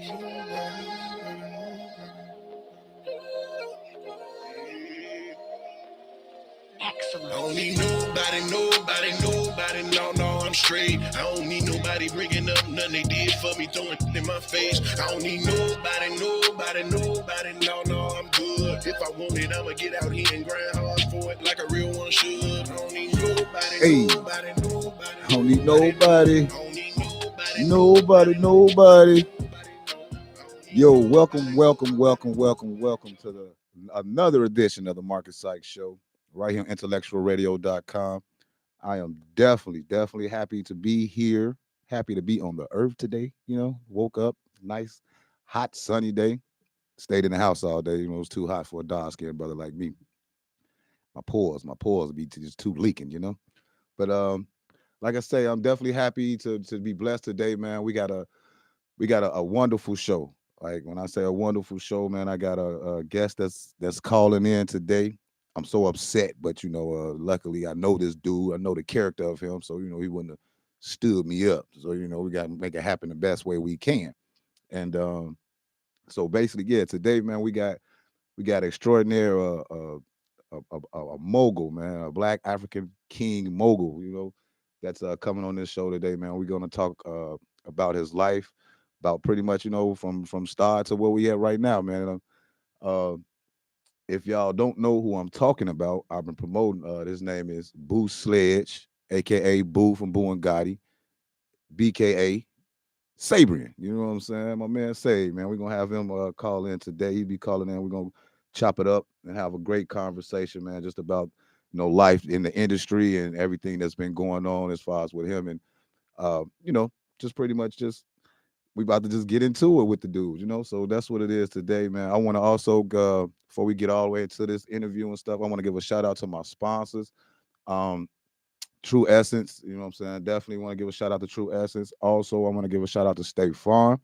Excellent. I don't need nobody, no, I'm straight. I don't need nobody bringing up nothing they did for me, throwing in my face. I don't need nobody, no, I'm good. If I want it, I'ma get out here and grind hard for it like a real one should. I don't need nobody, I don't need nobody. Yo, welcome to another edition of the Marcus Sykes Show, right here on IntellectualRadio.com. I am definitely happy to be here, happy to be on the earth today. Woke up, nice, hot, sunny day. Stayed in the house all day. It was too hot for a dark-skinned brother like me. My pores be just too leaking. But like I say, I'm definitely happy to be blessed today, man. We got a wonderful show. Like when I say a wonderful show, man, I got a guest that's calling in today. I'm so upset, but luckily I know this dude. I know the character of him, so he wouldn't have stood me up. So we got to make it happen the best way we can. And so basically, yeah, today, man, we got extraordinary a mogul, man, a Black African king mogul. That's coming on this show today, man. We're gonna talk about his life, about pretty much from start to where we at right now, man. If y'all don't know who I'm talking about, I've been promoting. His name is Boo Sledge, aka Boo from Boo and Gotti, BKA Sabrian. You know what I'm saying? My man Sabe, man. We're gonna have him call in today. He'll be calling in. We're gonna chop it up and have a great conversation, man, just about life in the industry and everything that's been going on as far as with him. And just pretty much just we about to just get into it with the dudes, so that's what it is today, man. I want to also before we get all the way into this interview and stuff, I want to give a shout out to my sponsors. True Essence, you know what I'm saying? Definitely want to give a shout out to True Essence. Also, I want to give a shout out to State Farm.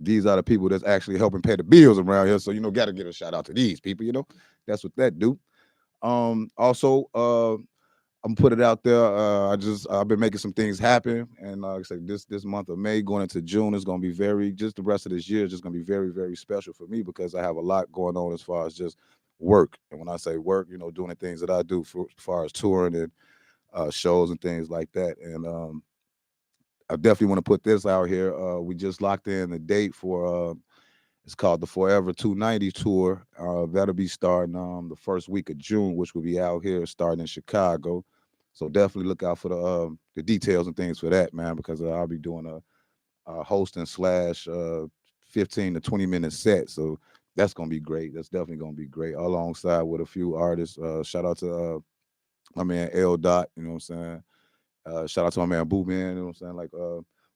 These are the people that's actually helping pay the bills around here. So, got to give a shout out to these people, That's what that do. Also, I'm put it out there. I've been making some things happen, and like I said, this month of May going into June is going to be just the rest of this year is just going to be very, very special for me because I have a lot going on as far as just work. And when I say work, doing the things that I do as far as touring and shows and things like that. And I definitely want to put this out here. We just locked in the date for it's called the Forever 290 tour. That'll be starting the first week of June, which will be out here starting in Chicago. So definitely look out for the details and things for that, man, because I'll be doing a hosting slash 15 to 20 minute set. So that's gonna be great. That's definitely gonna be great. Alongside with a few artists. Shout out to my man L Dot. You know what I'm saying? Shout out to my man Boo Man. You know what I'm saying? Like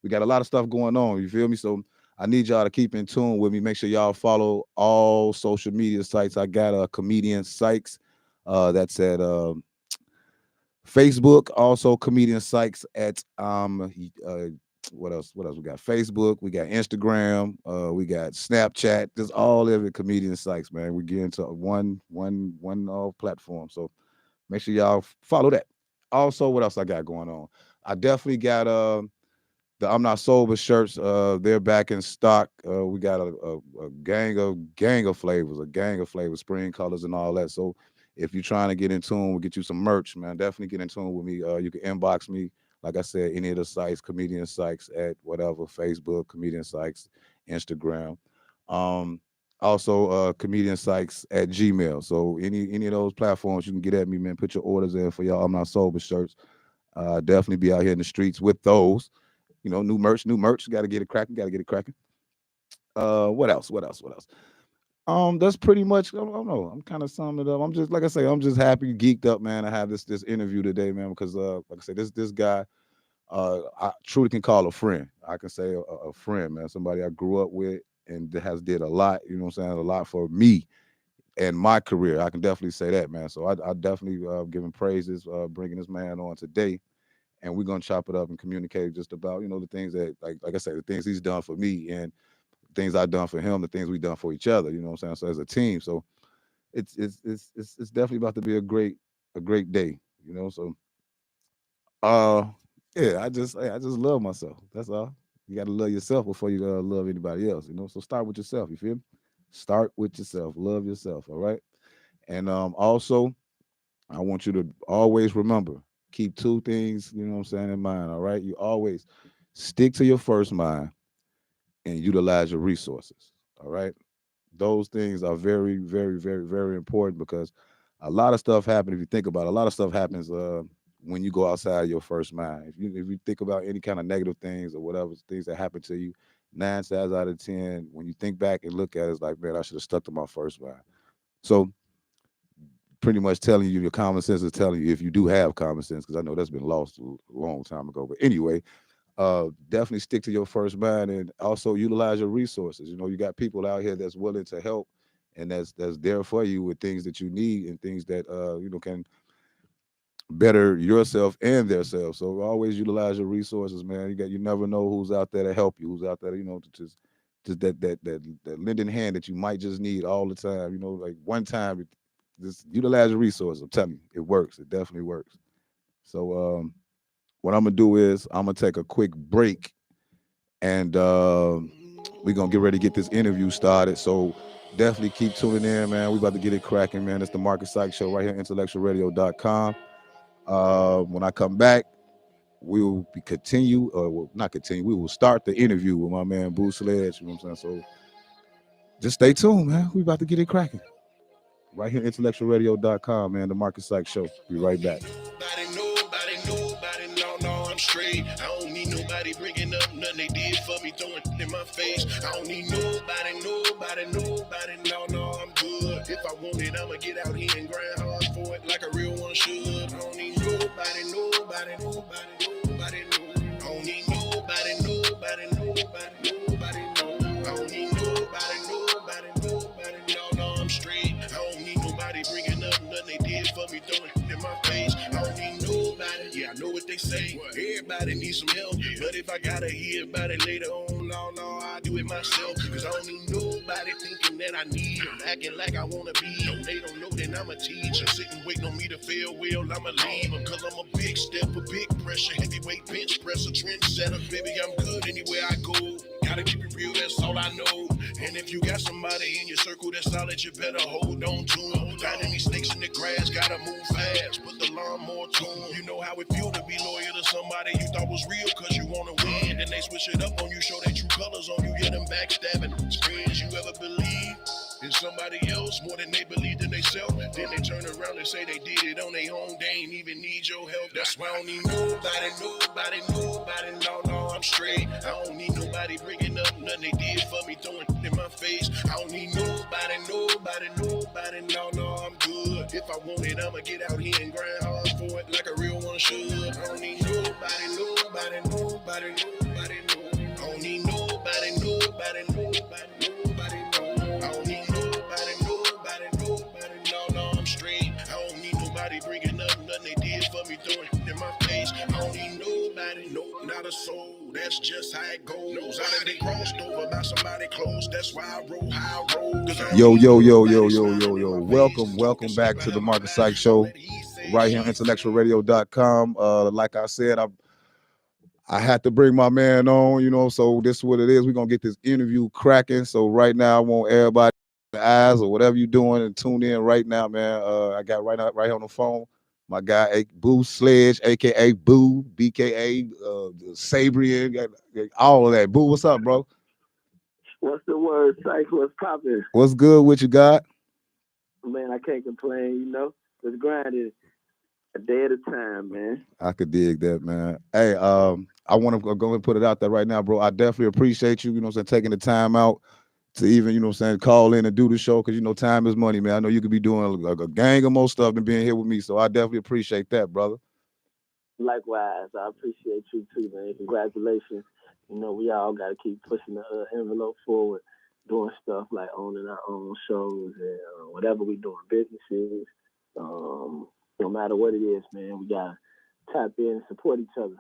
we got a lot of stuff going on. You feel me? So I need y'all to keep in tune with me. Make sure y'all follow all social media sites. I got a comedian Sykes. That's at Facebook. Also comedian Sykes at what else? What else? We got Facebook. We got Instagram. We got Snapchat. There's all of it comedian Sykes, man. We get into one platform. So make sure y'all follow that. Also, what else I got going on? I definitely got the I'm Not Sober shirts. They're back in stock. We got a gang of flavors, spring colors and all that. So if you're trying to get in tune, we'll get you some merch, man. Definitely get in tune with me. You can inbox me, like I said, any of the sites, Comedian Sykes at whatever, Facebook, Comedian Sykes, Instagram. Also Comedian Sykes at Gmail. So any of those platforms you can get at me, man. Put your orders in for y'all I'm Not Sober shirts. Definitely be out here in the streets with those. New merch. Got to get it cracking. What else? That's pretty much. I don't know. I'm kind of summing it up. I'm just, like I say, I'm just happy, geeked up, man. I have this interview today, man, because like I said, this guy, I truly can call a friend. I can say a friend, man. Somebody I grew up with and that has did a lot. You know what I'm saying? A lot for me and my career. I can definitely say that, man. So I definitely give him praises, bringing this man on today. And we're gonna chop it up and communicate just about the things that like I said, the things he's done for me and things I've done for him, the things we've done for each other. You know what I'm saying? So as a team, so it's definitely about to be a great day. So yeah, I just love myself. That's all. You got to love yourself before you love anybody else. You know, so start with yourself. You feel me? Start with yourself. Love yourself. All right. And also, I want you to always remember, keep two things. You know what I'm saying in mind. All right. You always stick to your first mind and utilize your resources. All right. Those things are very, very, very, very important because a lot of stuff happens. If you think about it, a lot of stuff happens when you go outside your first mind. If you think about any kind of negative things or whatever things that happen to you, 9 times out of 10, when you think back and look at it, it's like, man, I should have stuck to my first mind. So pretty much telling you your common sense is telling you if you do have common sense, because I know that's been lost a long time ago. But anyway, definitely stick to your first mind and also utilize your resources. You know, you got people out here that's willing to help and that's there for you with things that you need and things that can better yourself and their self. So always utilize your resources, man. You never know who's out there to help you, who's out there, to just that lending hand that you might just need all the time. You know, like one time, just utilize your resources. I'm telling you, it works. It definitely works. So what I'm gonna do is I'm gonna take a quick break and we're gonna get ready to get this interview started. So definitely keep tuning in, man. We about to get it cracking, man. It's the Marcus Sykes Show right here, IntellectualRadio.com. When I come back, we will continue, or well, not continue. We will start the interview with my man Boo Sledge. You know what I'm saying? So just stay tuned, man. We about to get it cracking right here, IntellectualRadio.com, man. The Marcus Sykes Show. Be right back. Nobody, no, I'm straight. I don't need nobody bringing up nothing they did for me, throwing in my face. I don't need nobody, no, I'm good. If I want it, I'ma get out here and grind hard for it like a real one should. I don't need nobody, no. I don't need nobody, no. I don't need nobody, no, I'm straight. I don't need nobody bringing up nothing they did for me, throwing in my face. I don't need nobody, yeah, I know what they say. Everybody needs some help, but if I gotta hear about it later on, no, I do it myself. Cause I don't need nobody thinking that I need them, acting like I wanna be them. They don't know that I'm a teacher, sitting waiting on me to fail well, I'ma leave them. Cause I'm a big step, a big pressure, heavyweight bench presser, trendsetter, baby, I'm good anywhere I go. Gotta keep it real, that's all I know. And if you got somebody in your circle that's solid, you better hold on to them. Got any snakes in the grass, gotta move fast, put the lawnmower to them. You know how it feel to be loyal to somebody you thought was real cause you wanna win. Then they switch it up on you, show their true colors on you, yeah, them backstabbing. Friends you ever believe in somebody else more than they believed in themselves. Then they turn around and say they did it on their own, they ain't even need your help. That's why I don't need nobody, no, I'm straight. I don't need nobody bringing up nothing they did for me, throwing in my face. I don't need nobody, no, I'm good. If I want it, I'ma get out here and grind hard for it like a real one should. I don't need nobody, no. I don't need nobody, no. I don't need nobody, no, I'm straight. I don't need nobody bringing up nothing they did for me, throwing in my face. I don't need nobody, no, not a soul. That's just how it goes. I done been crossed over by somebody close. That's why I roll how I roll. Yo. Welcome back to the Marcus Sykes Show right here on IntellectualRadio.com. Like I said, I had to bring my man on, so this is what it is. We're going to get this interview cracking. So right now, I want everybody eyes or whatever you're doing and tune in right now, man. I got right on the phone my guy Boo Sledge, aka Boo, BKA Sabrian, all of that. Boo, what's up, bro? What's the word, Sykes? What's poppin'? What's good with you, God? Man, I can't complain, Just grinding a day at a time, man. I could dig that, man. Hey, I want to go and put it out there right now, bro. I definitely appreciate you, taking the time out to even, call in and do the show because, time is money, man. I know you could be doing a gang of more stuff than being here with me, so I definitely appreciate that, brother. Likewise, I appreciate you too, man. Congratulations. We all got to keep pushing the envelope forward, doing stuff like owning our own shows and whatever we doing, businesses. No matter what it is, man, we got to tap in and support each other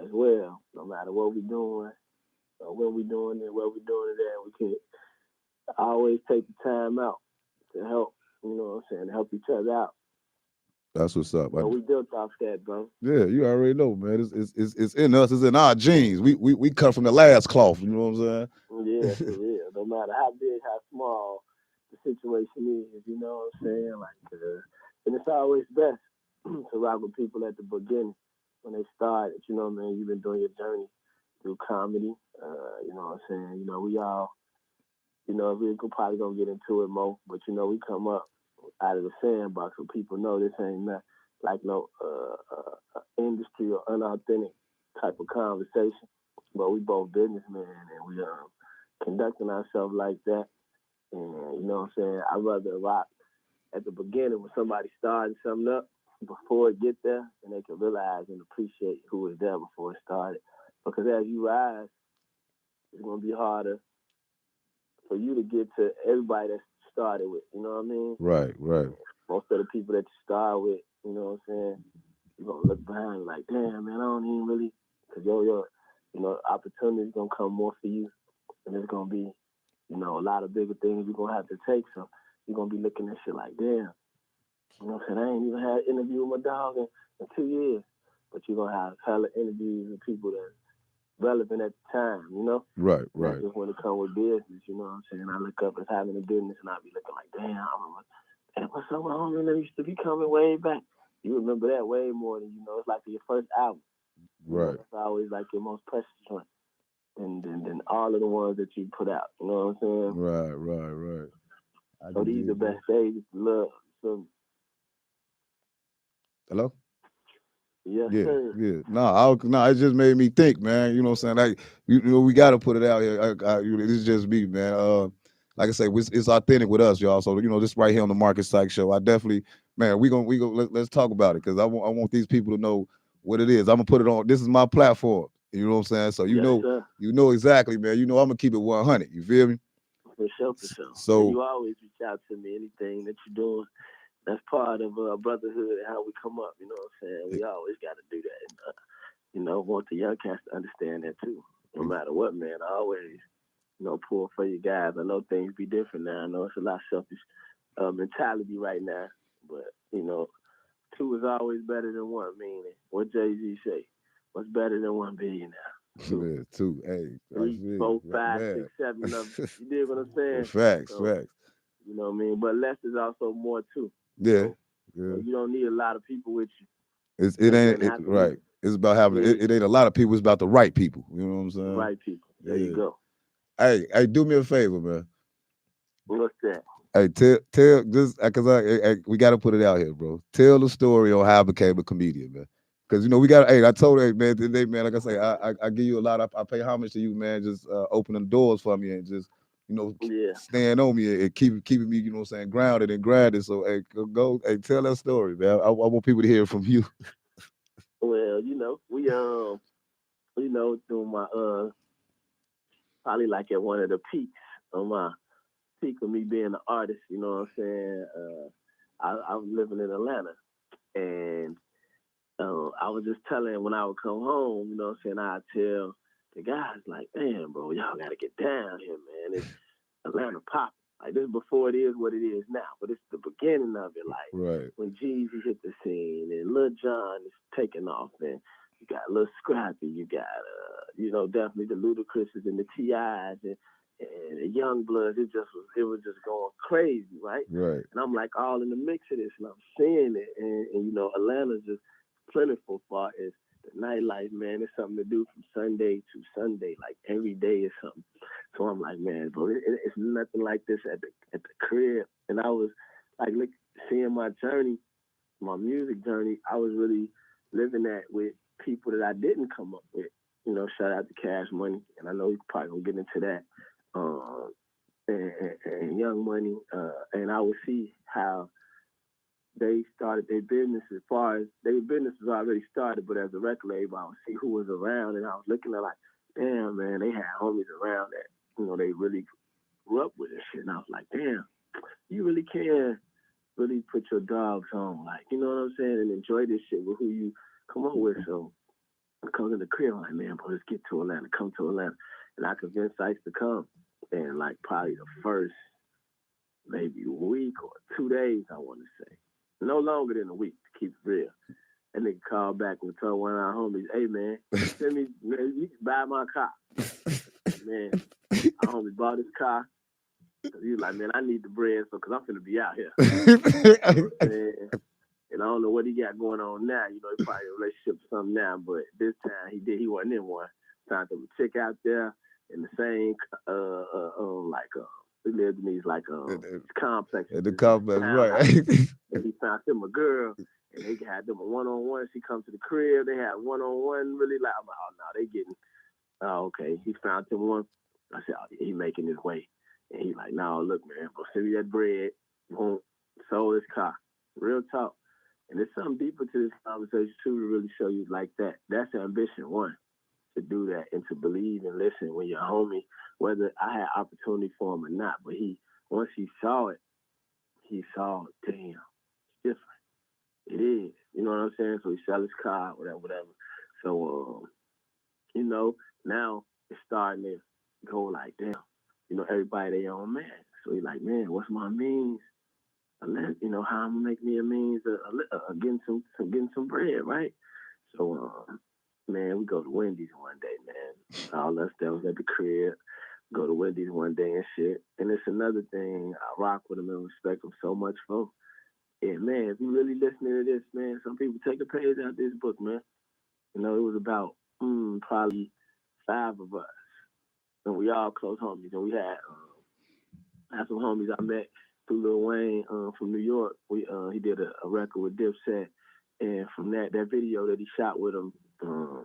as well. No matter what we're doing, or when we're doing it, where we're doing it at, we can always take the time out to help, to help each other out. That's what's up. So we built off that, bro. Yeah, you already know, man. It's in us. It's in our genes. We cut from the last cloth. You know what I'm Yeah, saying? for real. No matter how big, how small the situation is, you know what I'm saying? Like, and it's always best to rock with people at the beginning when they start. You know, man, you've been doing your journey through comedy. You know what I'm saying? You know, we all, you know, we could probably gonna get into it more, but you know, we come up out of the sandbox so people know this ain't not like no industry or unauthentic type of conversation. But we both businessmen and we conducting ourselves like that. And you know what I'm saying? I'd rather rock at the beginning when somebody starting something up before it get there and they can realize and appreciate who was there before it started. Because as you rise, it's gonna be harder for you to get to everybody that started with. You know what I mean? Right, right. Most of the people that you start with, you know what I'm saying? You're gonna look behind like, damn man, I don't even really, because your you know, opportunity's gonna come more for you, and it's gonna be, you know, a lot of bigger things you're gonna have to take. So you're gonna be looking at shit like, damn, you know what I'm saying? I ain't even had an interview with my dog in 2 years, but you're gonna have hella interviews with people that's relevant at the time, you know? Right, And that's right. just when it comes with business, you know what I'm saying? I look up as having a business and I be looking like, damn, I remember, hey, what's up with homie that used to be coming way back? You remember that way more than, you know, it's like your first album. You know, Right. that's always like your most precious one than all of the ones that you put out. You know what I'm saying? Right, right, right. I So can these the dig that. best days to love. So Hello? yes, Yeah, sir. yeah. No, it just made me think, man. You know what I'm saying? Like, you know, we got to put it out here. This is just me, man. Like I say, it's authentic with us, y'all. So, you know, this right here on the Market Sykes show, I definitely, man, let's talk about it because I want these people to know what it is. I'm gonna put it on. This is my platform. You know what I'm saying? So Yes, sir. you know exactly, man. You know I'm gonna keep it 100. You feel me? For sure, for sure. And So you always reach out to me. Anything that you're doing, that's part of brotherhood and how we come up. You know what I'm saying? We always got to do that. And, you know, want the young cats to understand that too. No matter what, man, I always, you know, pull for you guys. I know things be different now. I know it's a lot of selfish mentality right now, but you know, two is always better than one. Meaning, what Jay-Z say? What's better than 1 billion now? Two, yeah, too. Hey, I 3, see, 4, 5, 6, man. 7 of you dig what I'm saying? Facts, So facts. you know what I mean. But less is also more too. Yeah, So yeah. you don't need a lot of people with you. It It ain't doesn't it have to be right. It's about having yeah, it ain't a lot of people. It's about the right people. You know what I'm the saying? right people. There you Yeah. go. Hey, do me a favor, man. What's that? Hey, tell just because we got to put it out here, bro. Tell the story on how I became a comedian, man. Because you know we got. Hey, I told her, man, today, man. Like I say, I give you a lot. I pay homage to you, man. Just opening doors for me and just Yeah. staying on me and keeping me, you know, what I'm saying, grounded and grounded. So hey, go, hey, tell that story, man. I want people to hear it from you. Well, you know, we you know, doing my probably like at one of the peaks of my peak of me being an artist, you know what I'm saying? I'm living in Atlanta and I was just telling when I would come home, you know what I'm saying, I'd tell the guys like, man, bro, y'all gotta get down here, man. It's Atlanta popping. Like this before it is what it is now, but it's the beginning of it. Like Right. when Jeezy hit the scene and Lil Jon is taking off, and you got Lil Scrappy, you got you know, definitely the Ludacris's and the T.I.'s and the Young Bloods. It was just going crazy, right? Right. And I'm like all in the mix of this, and I'm seeing it, and you know, Atlanta's just plentiful far as the nightlife, man. It's something to do from Sunday to Sunday, like every day is something. So I'm like, man, bro, it's nothing like this at the crib. And I was like, look, seeing my journey, my music journey. I was really living that with people that I didn't come up with. You know, shout out to Cash Money, and I know you probably gonna get into that. And Young Money, and I would see how they started their business as far as their business was already started, but as a record label, I would see who was around, and I was looking at like, damn, man, they had homies around that, you know, they really grew up with this shit, and I was like, damn, you really can really put your dogs on, like, you know what I'm saying, and enjoy this shit with who you come up with. So I come to the crib, I'm like, man, bro, let's get to Atlanta, come to Atlanta, and I convinced Sykes to come, and like probably the first maybe week or 2 days, I want to say. No longer than a week to keep it real. That nigga called back and told one of our homies, hey, man, send me, man, you can buy my car. Man, our homie bought his car. He was like, man, I need the bread, because I'm finna be out here. You know what I'm saying? And I don't know what he got going on now. You know, he probably in a relationship or something now, but this time he wasn't in one. Found a chick out there in the same, we lived in these, complexes. The complex, right. And he found them a girl, and they had them a one-on-one. She come to the crib. They had one-on-one, really like, I'm like, oh, no, they getting, okay. He found them one. I said, oh, yeah, he making his way. And he's like, no, look, man, bro, send me that bread. Boom, sold his car. Real talk. And there's something deeper to this conversation, too, to really show you like that. That's ambition, one, to do that and to believe and listen when your homie, whether I had opportunity for him or not, but once he saw it, damn, it's different. It is. You know what I'm saying? So he sell his car, whatever. So, you know, now it's starting to go like, damn, you know, everybody their own man. So he's like, man, what's my means? You know, how I'm gonna make me a means of getting some bread, right? So, man, we go to Wendy's one day, man. All us that was at the crib, go to Wendy's one day and shit. And it's another thing I rock with him and respect him so much for. And, man, if you really listening to this, man, some people take a page out of this book, man. You know, it was about probably 5 of us. And we all close homies. And we had some homies I met through Lil Wayne from New York. He did a record with Dipset. And from that video that he shot with him,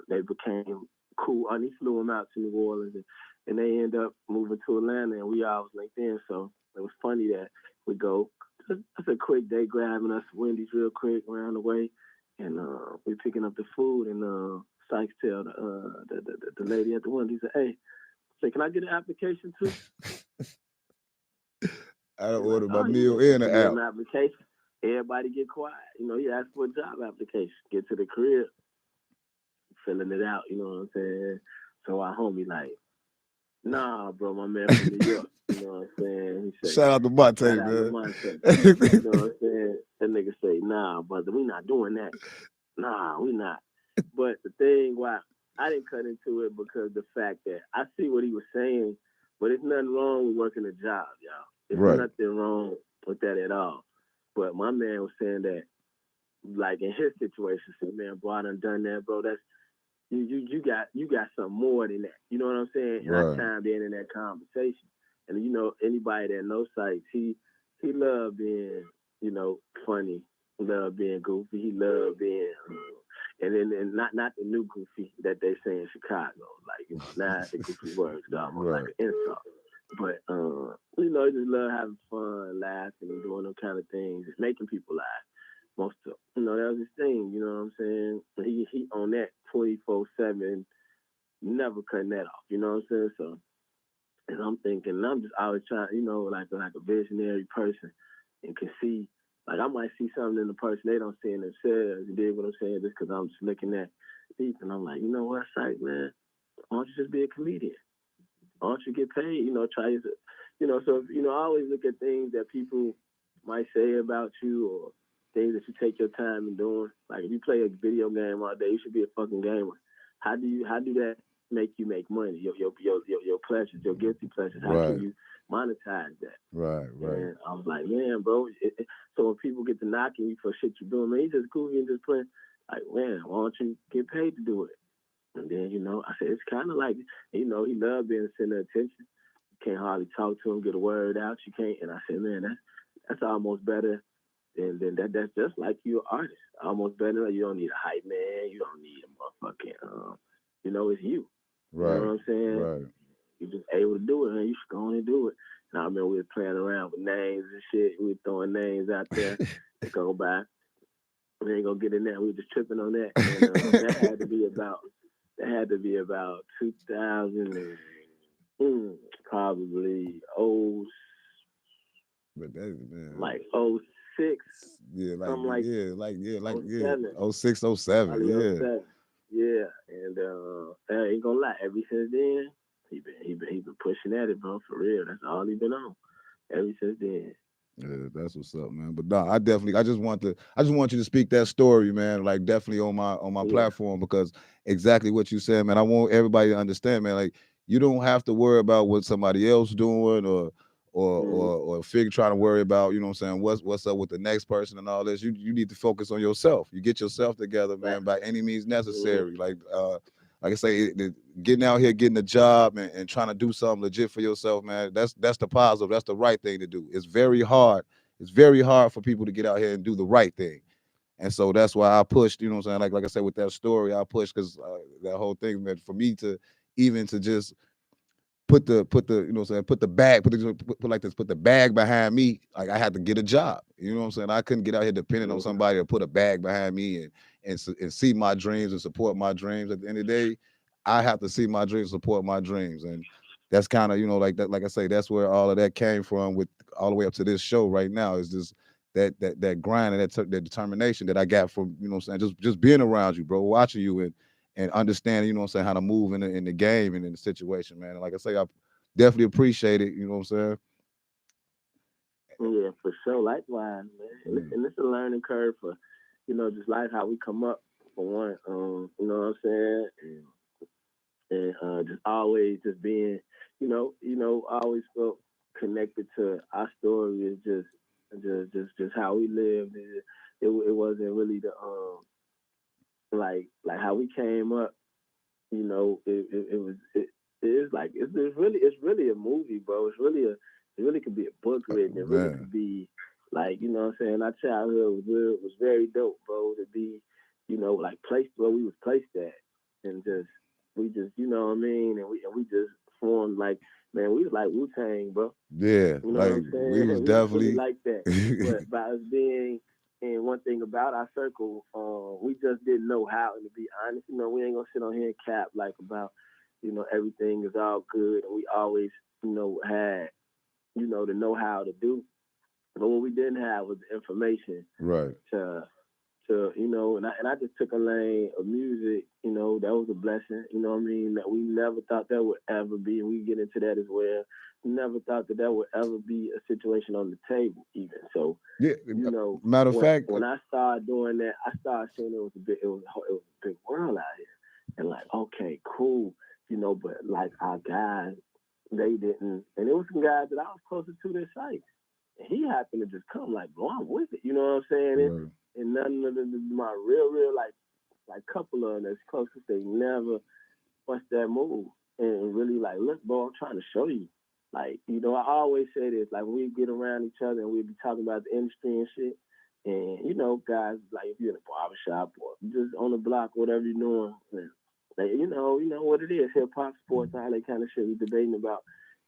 they became cool. And he flew him out to New Orleans. And they ended up moving to Atlanta. And we all was linked in. So it was funny that we go. It's a quick day grabbing us Wendy's real quick around the way. And we picking up the food. And Sykes tell the lady at the Wendy's, hey, say, can I get an application too? I don't order my meal in the app. An application. Everybody get quiet. You know, he asked for a job application. Get to the crib, filling it out. You know what I'm saying? So our homie like, nah, bro, my man from New York. You know what I'm saying? He said, shout out to Monte, man. You know what I'm saying? That nigga say, nah, brother, we not doing that. Nah, we not. But the thing why I didn't cut into it because the fact that I see what he was saying, but it's nothing wrong with working a job, y'all. There's nothing wrong with that at all. But my man was saying that, like in his situation, said, man, bro, I done that, bro. That's you got something more than that. You know what I'm saying? And I chimed in that conversation. And you know, anybody that knows Sykes, he loved being, you know, funny. He loved being goofy. He loved being and not the new goofy that they say in Chicago. Like, you know, not the goofy words, almost like an insult. But you know, he just love having fun, laughing, and doing them kind of things, just making people laugh. Most of, you know, that was his thing. You know what I'm saying? He on that 24/7, never cutting that off. You know what I'm saying? So, and I'm thinking, I'm just always trying, you know, like a visionary person, and can see, like I might see something in the person they don't see in themselves. You dig what I'm saying? Just because I'm just looking at deep, and I'm like, you know what, Sykes, man, why don't you just be a comedian? Why don't you get paid? You know, try to, you know. So you know, I always look at things that people might say about you or things that you take your time in doing. Like if you play a video game all day, you should be a fucking gamer. How do that make you make money? Your pleasures, your guilty pleasures. How can you monetize that? Right. And I was like, man, bro. So when people get to knocking you for shit you're doing, man, you just goofy and just playing. Like, man, why don't you get paid to do it? And then, you know, I said, it's kind of like, you know, he loved being the center of attention. You can't hardly talk to him, get a word out. You can't. And I said, man, that's almost better than that. That's just like you're an artist. Almost better. You don't need a hype man. You don't need a motherfucking, you know, it's you. Right. You know what I'm saying? Right. You're just able to do it, and you should go on and do it. And I remember we were playing around with names and shit. We were throwing names out there to go by. We ain't gonna get in there. We were just tripping on that. And that had to be about 2000 and probably but that, man, like 06. Yeah, like something like 06, 07, yeah. 07. Yeah, and I ain't gonna lie. Ever since then, he been pushing at it, bro. For real, that's all he been on. Ever since then, Yeah, that's what's up, man. But no, I just want you to speak that story, man. Like definitely on my Yeah. platform because exactly what you said, man. I want everybody to understand, man. Like you don't have to worry about what somebody else doing Mm-hmm. or figure trying to worry about, you know what I'm saying, what's up with the next person and all this. You need to focus on yourself. You get yourself together, Right. man, by any means Mm-hmm. necessary. Like I say, getting out here, getting a job, and trying to do something legit for yourself, man. That's the positive. That's the right thing to do. It's very hard. It's very hard for people to get out here and do the right thing. And so that's why I pushed. You know what I'm saying? Like I said with that story, I pushed because that whole thing, man. For me to even to just put the you know what I'm saying, put the bag put like this, put the bag behind me, like I had to get a job. You know what I'm saying? I couldn't get out here depending on Mm-hmm. somebody to put a bag behind me and see my dreams and support my dreams. At the end of the day, I have to see my dreams, support my dreams. And that's kind of, you know, like that, like I say, that's where all of that came from with all the way up to this show right now is this that grind and that determination that I got from, you know what I'm saying, just being around you, bro, watching you and understanding, you know what I'm saying, how to move in the game and in the situation, man. And like I say, I definitely appreciate it, you know what I'm Yeah, for sure. Likewise, man. saying? And it's a learning curve for, just life, how we come up for one. You know what I'm saying? And just always just being, always felt connected to our story is just how we lived. It wasn't really the like how we came up. It was it is like it's really a movie, bro. It really could be a book written. It really Man, could be like, what I'm saying. Our childhood was very dope, bro. To be, like placed where we was placed at, and we just, what I mean, and we just formed like, man, we was like Wu-Tang, bro. yeah, You know what like I'm we saying? was We was really definitely like that. But by us being, and one thing about our circle, we just didn't know how. And to be honest, we ain't gonna sit on here and cap like about, everything is all good, and we always, had, the know how to do. But what we didn't have was the information right. to and I just took a lane of music, that was a blessing, what I mean, that we never thought that would ever be, and we get into that as well. We never thought that would ever be a situation on the table, even. So, Yeah, matter of when fact, I started doing that, I started seeing it was a big world out here, and like, okay, cool, but like our guys, they didn't, and it was some guys that I was closer to than Sykes. And he happened to just come like, bro, I'm with it. You know what I'm saying? right, And none of my real like couple of them that's closest, they never bust that move and really like, look, bro, I'm trying to show you. Like, I always say this, like when we get around each other and we be talking about the industry and shit. And guys, like if you're in a barbershop or just on the block, whatever you're doing, like, you know what it is, hip hop, sports, all that kind of shit we debating about.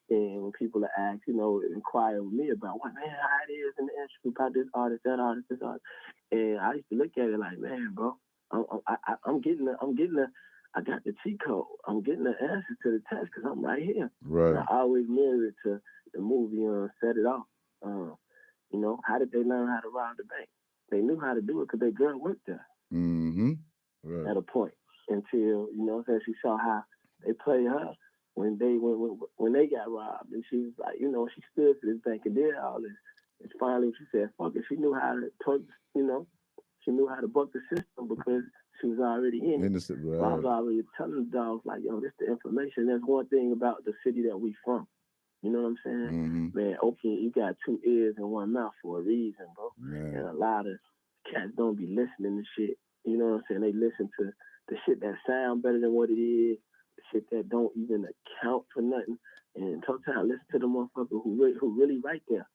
And when people are asked, inquire with me about what, man, how it is in the industry about this artist, that artist, this artist, and I used to look at it like, man, bro, I got the cheat code. I'm getting the answer to the test because I'm right here. And I right. always mirror it to the movie Set It Off. How did they learn how to rob the bank? They knew how to do it because their girl worked there Mm-hmm. Right, at a point until she saw how they played her when they got robbed, and she was like, she stood for this bank and did all this. And finally, she said, "Fuck it." She knew how to twerk, she knew how to buck the system because she was already in it. innocent, So I was right. already telling the dogs like, "Yo, this the information." That's one thing about the city that we from. You know what I'm saying? Mm-hmm. Man, okay, you got two ears and one mouth for a reason, bro. And Man, a lot of cats don't be listening to shit. You know what I'm saying? They listen to the shit that sound better than what it is, the shit that don't even account for nothing. And sometimes listen to the motherfucker who really right there.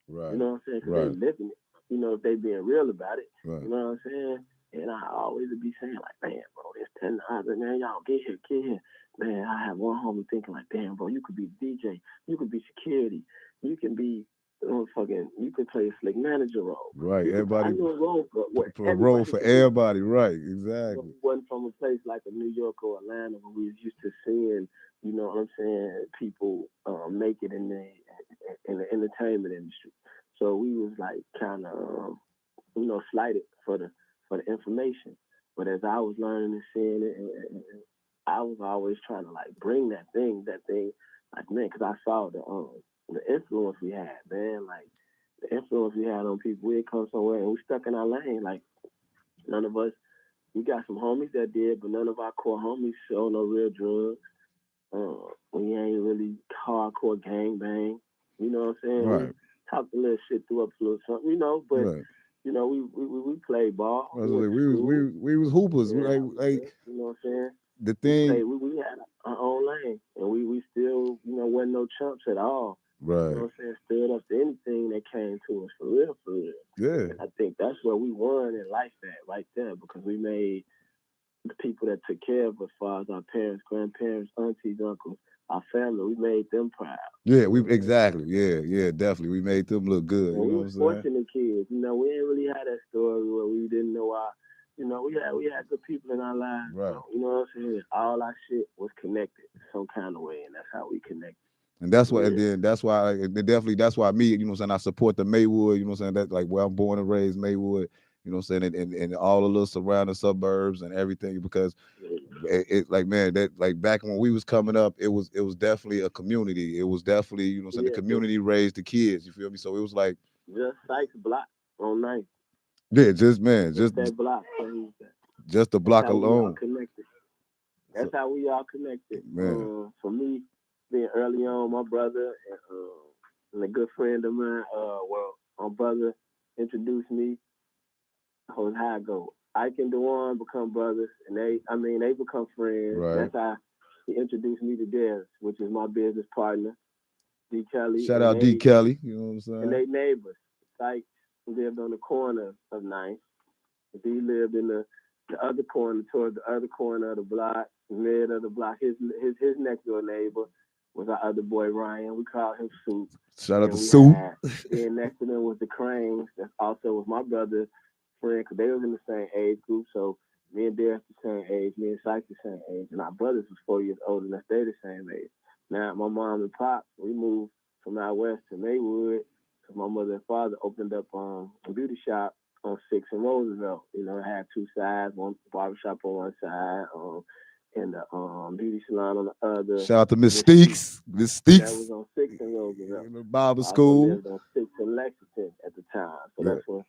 You right, know what I'm saying? Because they right, living it. If they being real about it. right. You know what I'm saying? And I always would be saying like, man, bro, it's 10 man, y'all get here. Man, I have one homie thinking like, damn, bro, you could be DJ, you could be security, you can be you could play a slick manager role. Right. I Everybody knew a role for what for a role everybody for could do. everybody. Right. We Exactly. wasn't from a place like a New York or Atlanta where we was used to seeing, what I'm saying, people make it in the entertainment industry. So we was like kind of slighted for the information. But as I was learning and seeing it, and I was always trying to like bring that thing, like man, because I saw the influence we had, man, like the influence we had on people. We'd come somewhere and we stuck in our lane. Like, none of us, we got some homies that did, but none of our core homies show no real drugs. We ain't really hardcore gang bang. You know what I'm saying? Right. We talked a little shit through up a little something, you know, but Right. you know, we played ball. I was like, we was hoopers. Yeah, Like you know what I'm saying? the We thing. played. We had our own lane, and we still, you know, wasn't no chumps at all. You know Right. what I'm saying? Stood up to anything that came to us for real, for real. Yeah. And I think that's where we won in life at right there, because we made the people that took care of us, as far as our parents, grandparents, aunties, uncles, our family, we made them proud. Yeah, we exactly. Yeah, definitely. We made them look good. And You we know what was I'm saying? fortunate kids. You know, we didn't really have that story where we didn't know our, you know, we had good people in our lives. Right. You know what I'm saying? All our shit was connected some kind of way, and that's how we connected. And that's why, and Yeah. then that's why, definitely, that's why me, you know what I'm saying, I support the Maywood, you know what I'm saying, that like where I'm born and raised, Maywood, you know what I'm saying, and all the little surrounding suburbs and everything, because it like, man, that like back when we was coming up, it was definitely a community. It was definitely, you know what I'm saying, the Yeah, community raised the kids, you feel me? So it was like, just Sykes block on 9th. yeah, just man, Just that block. just the That's block how we all alone. connected. That's So, how we all connected. man, For me, being early on, my brother and a good friend of mine, my brother introduced me. Was how I go. Ike and Dewan become brothers, and they become friends. right. That's how he introduced me to Darius, which is my business partner, D. Kelly, Shout out D. Kelly, you know what I'm and saying? they neighbors. Sykes lived on the corner of 9th. D lived in the other corner, toward the other corner of the block, mid of the block. His next door neighbor was our other boy Ryan. We called him Soup. Shout out And to we Sue. then next to them was the Cranes. That also was my brother's friend, because they was in the same age group. So me and Darius the same age, me and Sykes the same age, and our brothers was 4 years older, and us. They the same age. Now my mom and pop, we moved from out west to Maywood, because my mother and father opened up a beauty shop on 6th and Roosevelt. You know, it had two sides, one barbershop on one side, and the beauty salon on the other. Shout out to Miss That Steaks. was on 6th and Roosevelt. In the Bible I also school. lived on 6th and Lexington at the time. So Yeah. that's when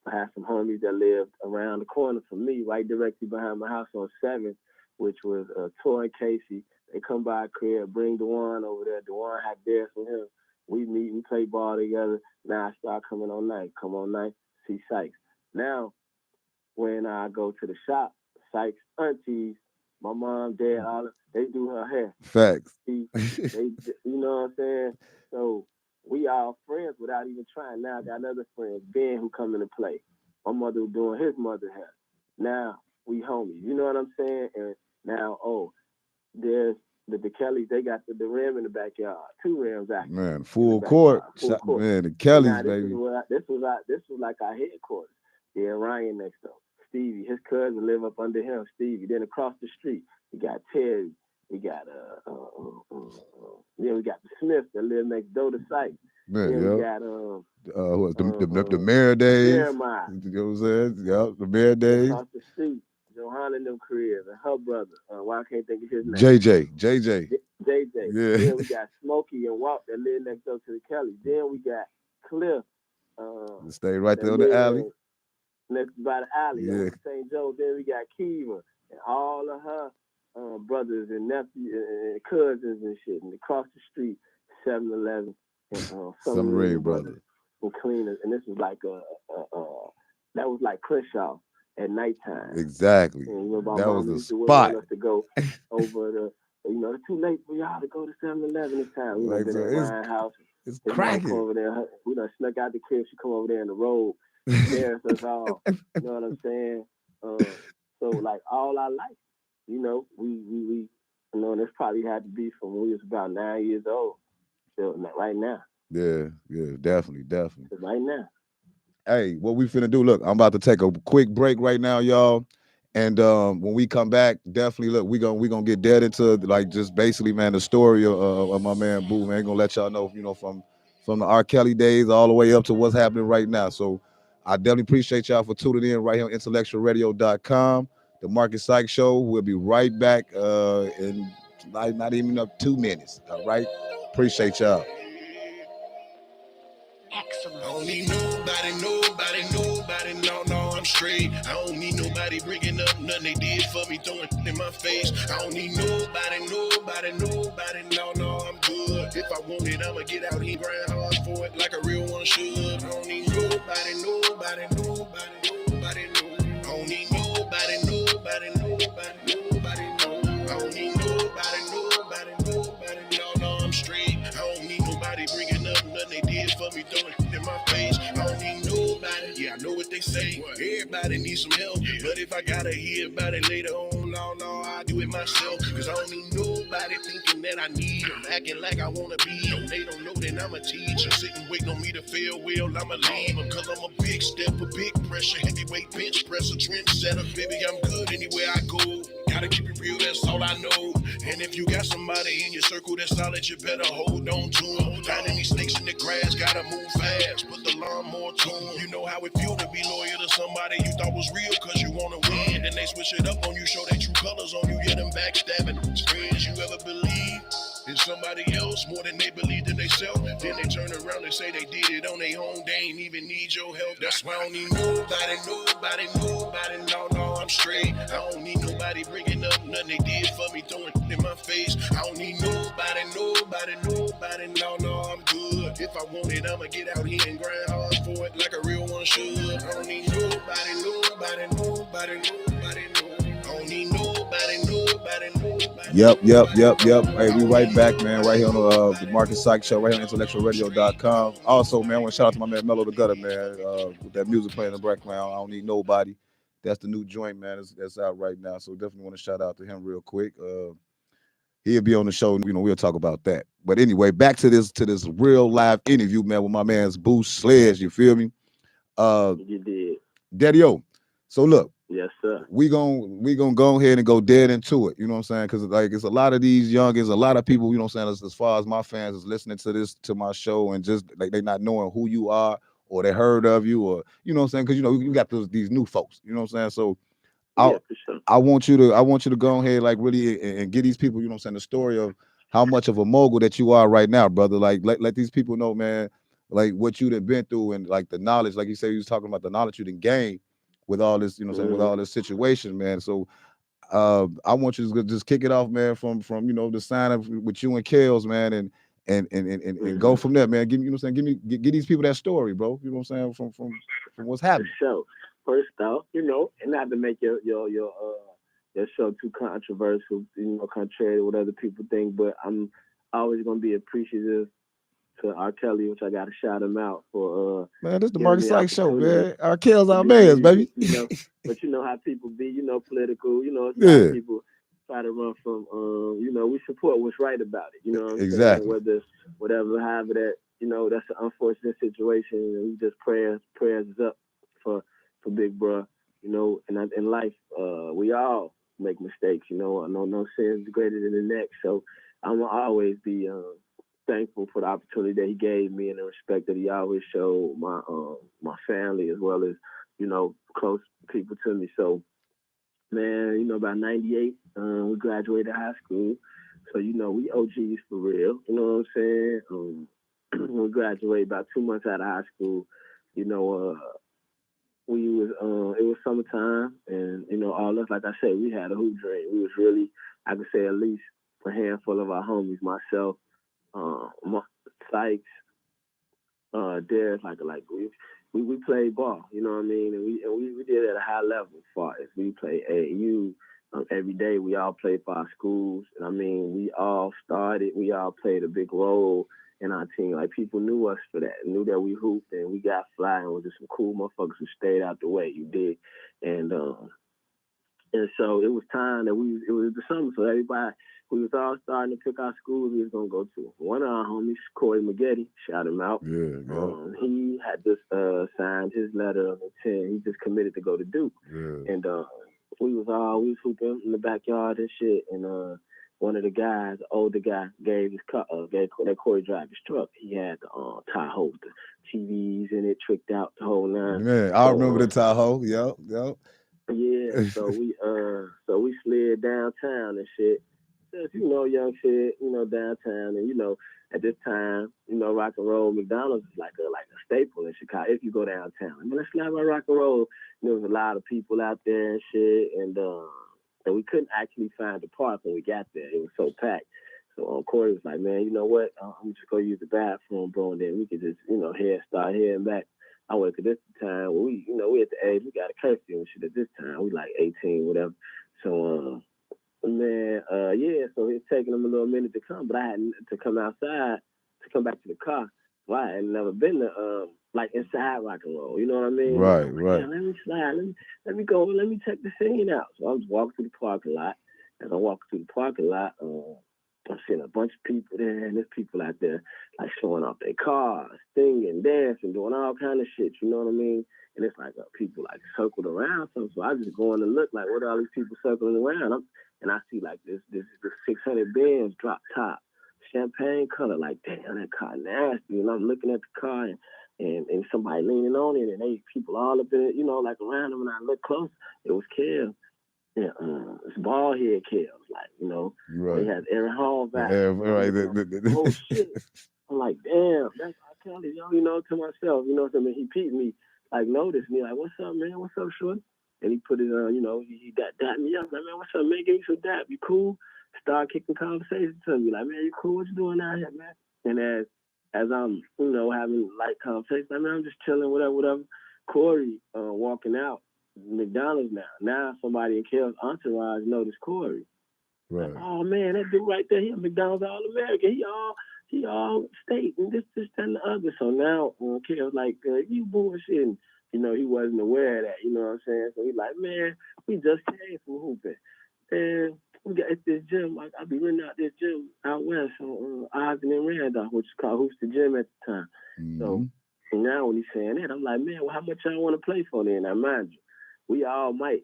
I had some homies that lived around the corner from me, right directly behind my house on 7th, which was Tor and Casey. They come by a crib, bring Dewan over there. Dewan had Darius with him. We meet, we play ball together. Now I start coming on night. Come on night, see Sykes. Now, when I go to the shop, Sykes' aunties, my mom, dad, all they do her hair. Facts. They, you know what I'm saying? So we all friends without even trying. Now I got another friend, Ben, who come into play. My mother was doing his mother hair. Now we homies. You know what I'm saying? And now, there's the Kellys. They got the rim in the backyard. 2 rims actually. Man, full court. Full court. Man, the Kellys, now, baby. This was like our headquarters. Yeah, Ryan next door. Stevie, his cousin live up under him. Stevie. Then across the street, we got Terry. We got we got the Smiths that live next door to Sykes. Man, then we got what's the Mayor days? Jeremiah. You know what I'm saying? Yep, the Mayor days. Across the street, Johanna and them careers, and her brother. Why I can't think of his name? JJ. JJ. Yeah. Then we got Smokey and Walt that live next door to the Kelly. Then we got Cliff. Stay right there on the alley. Next by the alley, Yeah. St. Joe. Then we got Kiva and all of her brothers and nephews and cousins and shit. And across the street, 7-Eleven and Submarine Brothers and cleaners. And this was like that was like Crenshaw at nighttime. Exactly. And, you know, that was the used to spot. Want us to go over the. You know, it's too late for y'all to go to 7-Eleven this time. We Like, been so at Ryan's house. It's His cracking. over there. We done snuck out the crib. She come over there in the road. Scares us all. You know what I'm saying? So like all our life, you know, we you know, this probably had to be from when we was about 9 years old. So right now. Yeah, definitely. Right now. Hey, what we finna do? Look, I'm about to take a quick break right now, y'all. And when we come back, definitely look, we gonna get dead into like just basically, man, the story of my man Boo, man. Gonna let y'all know, you know, from the R. Kelly days all the way up to what's happening right now. So I definitely appreciate y'all for tuning in right here on IntellectualRadio.com, the Marcus Sykes Show. We'll be right back in like not even up 2 minutes. All right, appreciate y'all. don't need nobody, no, I'm straight. I don't need nobody bringing up nothing they did for me, throwing in my face. I don't need nobody, no, I'm good. If I want it, I'ma get out here, grind hard for it like a real one should. I don't need nobody, no. I don't need nobody, no. I don't need nobody, no, I'm straight. I don't need nobody bringing up nothing they did for me, throwing in my face. I don't need nobody, yeah, I know what they say. Everybody needs some help, but if I gotta hear about it later on, no, I do it myself. Cause I don't need nobody thinking that I need them, acting like I wanna be them. They don't know that I'm a teacher, sitting waiting on me to fail well, I'ma leave them. Cause I'm a big step, a big pressure, heavyweight bench presser, trendsetter. Baby, I'm good anywhere I go. Gotta keep it real, that's all I know. And if you got somebody in your circle that's solid, you better hold on to them. Finding these snakes in the grass, gotta move fast. Put the lawnmower to them. You know how it feel to be loyal to somebody you thought was real cause you wanna win. Then they switch it up on you, show their true colors on you, get them backstabbing. Friends you ever believe in somebody else more than they believed in themselves. Then they turn around and say they did it on their own. They ain't even need your help. That's why I don't need nobody, no, I'm straight. I don't need nobody bringing up nothing they did for me, throwing in my face. I don't need nobody, no, I'm good. If I want it, I'ma get out here and grind hard for it like a real one should. I don't need nobody, no. I don't need nobody. Yep. Hey, we right back, man. Right here on the Marcus Sykes Show, right here on IntellectualRadio.com. Also, man, I want to shout out to my man Mello the Gutter, man. With that music playing in the background, I don't need nobody. That's the new joint, man. That's out right now. So definitely want to shout out to him real quick. He'll be on the show. You know, we'll talk about that. But anyway, back to this real live interview, man, with my man's Boost Sledge. You feel me? You did. Daddy-O. So look. Yes, sir. We gonna go ahead and go dead into it. You know what I'm saying? Because like it's a lot of these youngins, a lot of people. You know what I'm saying? As far as my fans is listening to my show and just like they not knowing who you are or they heard of you or you know what I'm saying? Because you know you got these new folks. You know what I'm saying? So yeah, for sure. I want you to go ahead like really and get these people. You know what I'm saying? The story of how much of a mogul that you are right now, brother. Like let these people know, man. Like what you done been through and like the knowledge. Like you said, you was talking about the knowledge you done gained with all this, you know what I'm saying, with all this situation, man. So I want you to just kick it off, man, from you know, the sign of with you and Kales, man, and go from there, man. Give me, you know what I'm saying, give these people that story, bro. You know what I'm saying, from what's happening. So first off, you know, and not to make your show too controversial, you know, contrary to what other people think, but I'm always gonna be appreciative to R. Kelly, which I gotta shout him out for man, this is the Marcus Sykes Show, man. R. Kelly's our man, baby. You know, but you know how people be, you know, political, you know, how people try to run from you know, we support what's right about it. You know what I'm exactly. saying? However that, you know, that's an unfortunate situation and we just prayers is up for Big Bruh, you know, and in life, we all make mistakes, you know. I know no sin is greater than the next. So I'm gonna always be thankful for the opportunity that he gave me and the respect that he always showed my family as well as, you know, close people to me. So, man, you know, about 98, we graduated high school. So, you know, we OGs for real. You know what I'm saying? We graduated about 2 months out of high school. You know, it was summertime and, you know, all us, like I said, we had a hoop dream. We was really, I could say at least a handful of our homies, myself, Sykes, Derek, like we played ball, you know what I mean, and we did it at a high level. As far as we played AAU every day, we all played for our schools, and I mean we all played a big role in our team. Like people knew us for that, knew that we hooped and we got fly and was just some cool motherfuckers who stayed out the way. You did, and so it was time that it was the summer, so everybody. We was all starting to pick our schools we was gonna go to. One of our homies, Corey McGetty, shout him out. Yeah. He had just signed his letter of intent. He just committed to go to Duke. Yeah. And we was hooping in the backyard and shit. And one of the guys, the older guy, gave that Corey drive his truck. He had the Tahoe, the TVs in it, tricked out the whole nine. Man, I remember the Tahoe. Yep. Yeah. So we slid downtown and shit. Just, you know, young shit, you know, downtown, and you know, at this time, you know, rock and roll McDonald's is like a staple in Chicago. If you go downtown, I mean, let's slide by Rock and Roll. And there was a lot of people out there and shit, and we couldn't actually find the park when we got there. It was so packed. So Corey was like, man, you know what? I'm just gonna use the bathroom, bro, and then we could just, start heading back. I went to this time when we at the age, we got a curfew and shit at this time. We like 18, whatever. So, man, so it's taking them a little minute to come, but I had to come outside to come back to the car. Well, I had never been to, like inside Rock and Roll, you know what I mean? Right, like, right. Let me slide, let me go, let me check the scene out. So I was walking through the parking lot. As I walk through the parking lot, I'm seeing a bunch of people there, and there's people out there like showing off their cars, singing, dancing, doing all kind of shit. You know what I mean? And it's like people like circled around. So I just go in and look like, what are all these people circling around? And I see like this 600 Benz drop top, champagne color. Like, damn, that car nasty. And I'm looking at the car and somebody leaning on it, and they people all up in it, like around them. And I look close, it was Kev. Yeah, it's bald head Kels, like, right. They had Aaron Hall back. Yeah, right. Oh shit! I'm like, damn, that's R. Kelly, to myself, what I mean? He peeped me, like, noticed me, like, what's up, man? What's up, short? And he put it on, he dapped me up, like, man, what's up, man? Give me some dap, you cool? Start kicking conversations to me, like, man, you cool? What you doing out here, man? And as I'm, having light conversations, like, man, I'm just chilling, whatever. Corey walking out McDonald's now somebody in Kel's entourage noticed Corey. Right. Like, oh man, that dude right there, he a McDonald's All-American. He all state and this, and the other. So now Kel's like, you bullshitting. He wasn't aware of that, you know what I'm saying? So he's like, man, we just came from hooping. And we got at this gym, like I be running out this gym out west on Ogden and Randolph, which is called Hoops the Gym at the time. Mm-hmm. So now when he's saying that, I'm like, man, well, how much y'all want to play for then? Now mind you, we all might.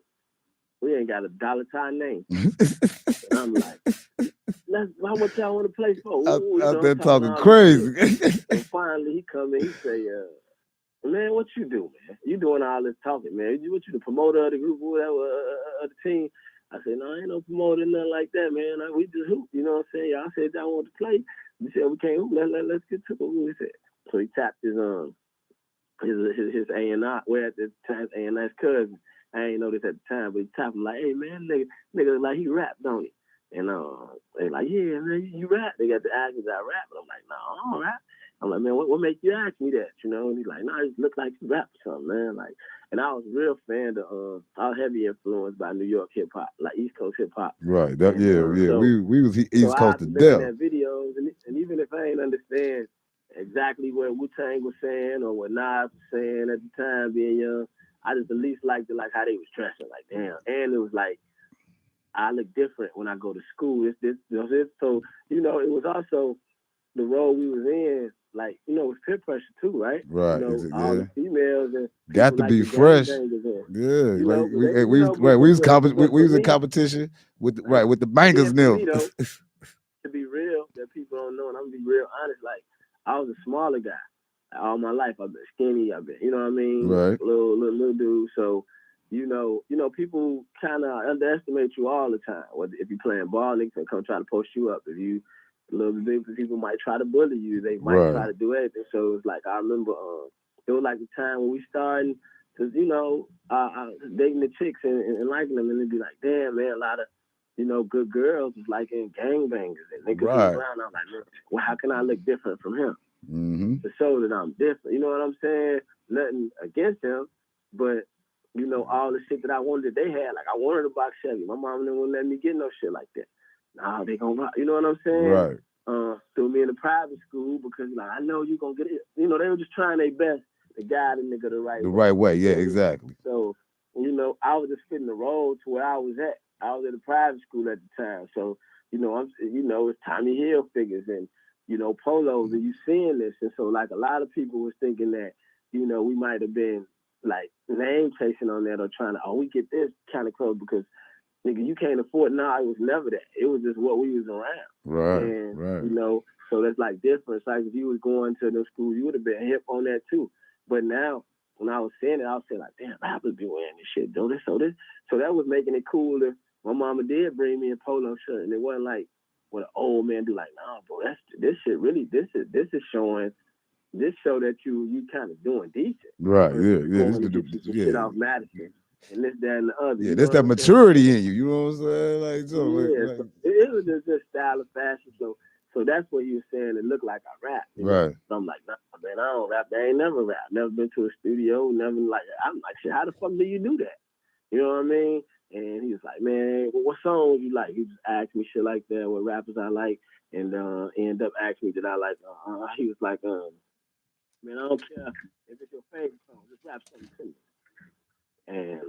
We ain't got a dollar to our name. And I'm like, how much y'all want to play for? Out there talking crazy. And finally he come in, he say, man, what you do, man? You doing all this talking, man. What you the promoter of the group, whatever, of the team? I said, no, I ain't no promoter, nothing like that, man. We just hoop, you know what I'm saying? Y'all said y'all want to play. We said we can't hoop. Let's get to it. He said. So he tapped his A&R, well, at the time, A&R's cousin. I ain't know this at the time, but he tapped him like, hey, man, nigga, like he rap, don't he? And they like, yeah, man, you rap. They got the actions I rap. But I'm like, no, I don't rap. I'm like, man, what make you ask me that, And he's like, no, it look like you rap or something, man. Like, and I was a real fan of, I was heavy influenced by New York hip hop, like East Coast hip hop. Right. So, we was East Coast to death. Looking at videos, and even if I ain't understand exactly what Wu-Tang was saying or what Nas was saying at the time, being young, I just at least liked it, like how they was dressing, like damn. And it was like I look different when I go to school. So it was also the role we was in. Like it was peer pressure too, right? Right. All the females and got to be fresh. Yeah, we was in competition with the bangers now. To be real, that people don't know, and I'm gonna be real honest. Like I was a smaller guy. All my life I've been skinny. I've been, you know what I mean? Right. Little dude. So, people kind of underestimate you all the time. Whether if you're playing ball, they can come try to post you up. If you a little bit big, people might try to bully you. They might try to do anything. So it's like I remember it was like the time when we started, because dating the chicks and liking them, and it'd be like, damn man, a lot of good girls was liking gangbangers and niggas around. I'm like, man, well, how can I look different from him? Mm-hmm. To show that I'm different. You know what I'm saying? Nothing against him, but all the shit that I wanted that they had. Like I wanted a box Chevy. My mom didn't want to let me get no shit like that. Nah, they gonna, you know what I'm saying? Right. Threw me in a private school because like I know you gonna get it. They were just trying their best to guide a nigga the right way. Yeah, exactly. So I was just fitting the role to where I was at. I was at a private school at the time, so it's Tommy Hill figures and polos, and you seeing this, and so like a lot of people was thinking that we might have been like name chasing on that or trying to we get this kind of clothes because nigga you can't afford. No, it was never that. It was just what we was around. Right. And, right. So that's like different. Like if you was going to those schools, you would have been hip on that too. But now when I was saying it, I was saying like, damn, rappers be wearing this shit, though. So that was making it cooler. My mama did bring me a polo shirt, and it wasn't like what an old man do. Like, nah, bro, this shit really, this is showing this show that you kind of doing decent. Right. Versus Yeah. going to get you some shit off Madison and this, that, and the other. Yeah. You That's know that what I'm saying? maturity in you. You know what I'm saying? Like, so, Yeah, like so it was just style of fashion. So that's what he was saying. It looked like I rap. You know? right. So I'm like, nah, man, I don't rap. I ain't never rap. Never been to a studio. Never like. I'm like, shit. How the fuck do you do that? You know what I mean? And he was like, man, what songs you like? He just asked me shit like that, what rappers I like, and end up asking me did I like. He was like, man, I don't care if it's your favorite song, just rap something to me. And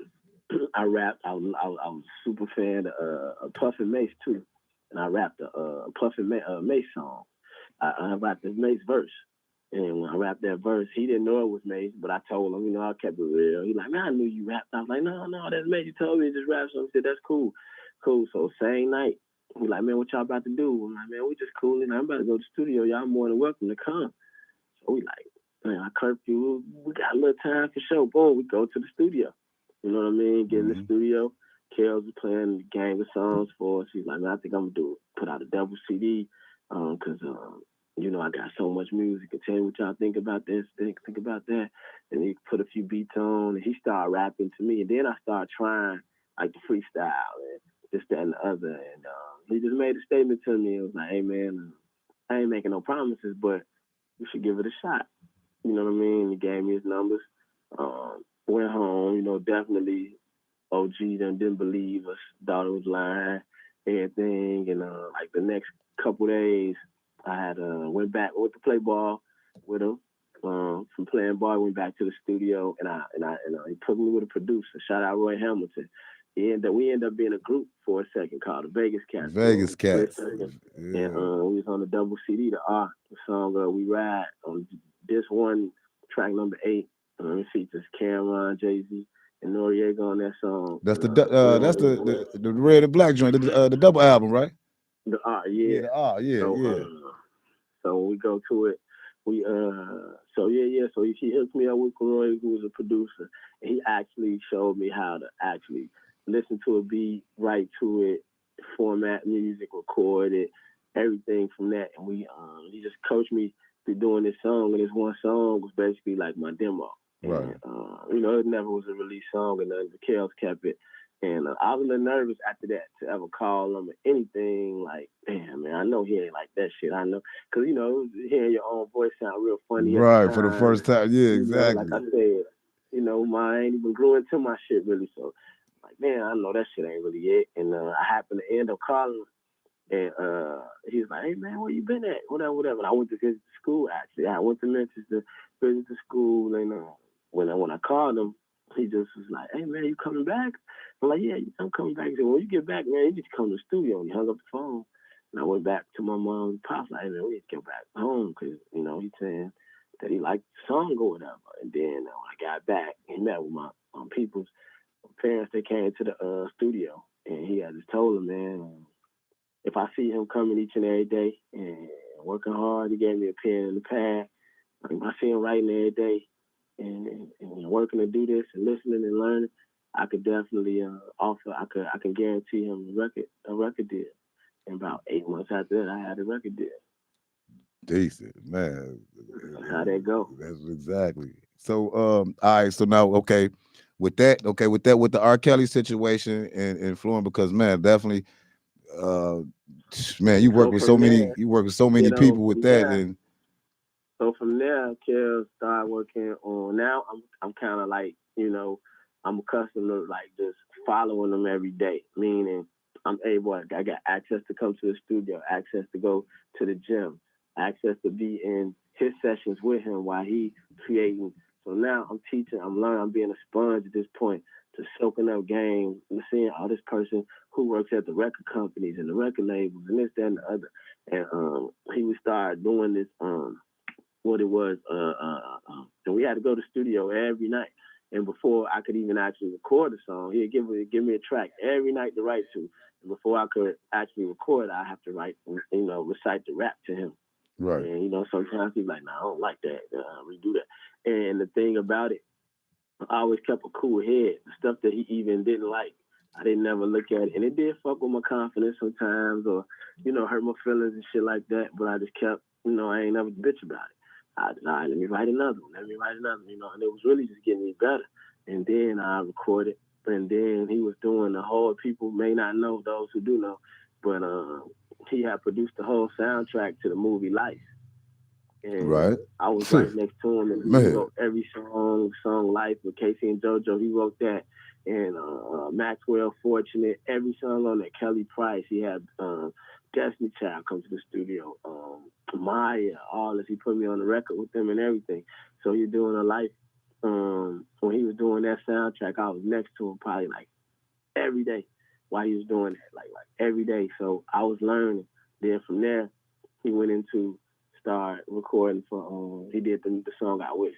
I rapped. I was a super fan of Puff and Mace too, and I rapped a Puff and Mace song. I rapped this Mace verse, and when I rapped that verse, he didn't know it was Mace, but I told him, I kept it real. He like, man, I knew you rapped. I was like, no, that's Mace. You told me to just rap something. He said, that's cool. So same night, he like, man, what y'all about to do? I'm like, man, we just cooling. I'm about to go to the studio. Y'all more than welcome to come. So we like, man, I curfew. We got a little time for show. Boom, we go to the studio. You know what I mean? Get in the studio. Kels was playing a gang of songs for us. He's like, man, I think I'm gonna put out a double CD, because I got so much music. And tell me what y'all think about this, think about that. And he put a few beats on, and he started rapping to me. And then I started trying like the freestyle and this, that, and the other. And he just made a statement to me. It was like, hey man, I ain't making no promises, but we should give it a shot. You know what I mean? He gave me his numbers. Went home, definitely OG didn't believe us, thought it was lying, everything. And like the next couple days, I had went to play ball with him. From playing ball, went back to the studio, and he put me with a producer. Shout out Roy Hamilton. We ended up being a group for a second called the Vegas Cats. Vegas Cats. Yeah. And we was on the double CD, the song We Ride, on this one, track number 8. It features Cameron, Jay-Z, and Noriega on that song. That's the red and black joint, the double album, right? The Yeah, the yeah. So when we go to it, so he hooked me up with Roy, who was a producer, and he actually showed me how to actually listen to a beat, write to it, format music, record it, everything from that. And he just coached me through doing this song, and this one song was basically like my demo. Right. And, it never was a release song, and the Kels kept it. And I was a little nervous after that to ever call him or anything. Like, damn, man, I know he ain't like that shit. I know. Because, hearing your own voice sound real funny. Right, for the first time. Yeah, exactly. Like I said, I ain't even grew into my shit really. So, like, man, I know that shit ain't really it. And I happened to end up calling him. And he was like, hey, man, where you been at? Whatever. And I went to visit the school, actually. I went to Memphis to visit the school. And when I called him, he just was like, hey, man, you coming back? I'm like, yeah, I'm coming back. He said, when you get back, man, you just come to the studio. And he hung up the phone. And I went back to my mom and pops, like, hey, man, we need to get back home because, he's saying that he liked the song or whatever. And then when I got back, he met with my people's parents. They came to the studio. And he had just told them, man, if I see him coming each and every day and working hard, he gave me a pen and a pad. If I see him writing every day and working to do this and listening and learning, I could definitely offer. I can guarantee him a record deal. And about 8 months after that, I had a record deal. Decent, man. That's how that go. That's exactly. So, all right. So now, with the R. Kelly situation and Florence, because man, definitely, man, you work with so many people with that, and so from there, Kel started working on. Now I'm kind of like, I'm accustomed to like just following them every day. Meaning, I'm able. I got access to come to the studio, access to go to the gym, access to be in his sessions with him while he creating. So now I'm teaching, I'm learning, I'm being a sponge at this point to soaking up game and seeing this person who works at the record companies and the record labels and this, that, and the other. And he would start doing this, what it was, and we had to go to the studio every night. And before I could even actually record a song, he'd give me a track every night to write to. And before I could actually record, I have to write, recite the rap to him. Right. And, sometimes he's like, I don't like that. Redo that. And the thing about it, I always kept a cool head. The stuff that he even didn't like, I didn't never look at it. And it did fuck with my confidence sometimes or, hurt my feelings and shit like that. But I just kept, I ain't never bitch about it. Let me write another one. Let me write another one. And it was really just getting me better. And then I recorded. And then he was doing the whole, people may not know, those who do know, but he had produced the whole soundtrack to the movie Life. And Right. I was right next to him, and he Man. wrote every song Life with Casey and JoJo. He wrote that. And Maxwell Fortunate, every song on that. Kelly Price, he had Destiny Child come to the studio. Maya, all this. He put me on the record with them and everything. So you're doing a Life. When he was doing that soundtrack, I was next to him probably like every day while he was doing that, like every day. So I was learning. Then from there, he went into start recording for. He did the song I Wish,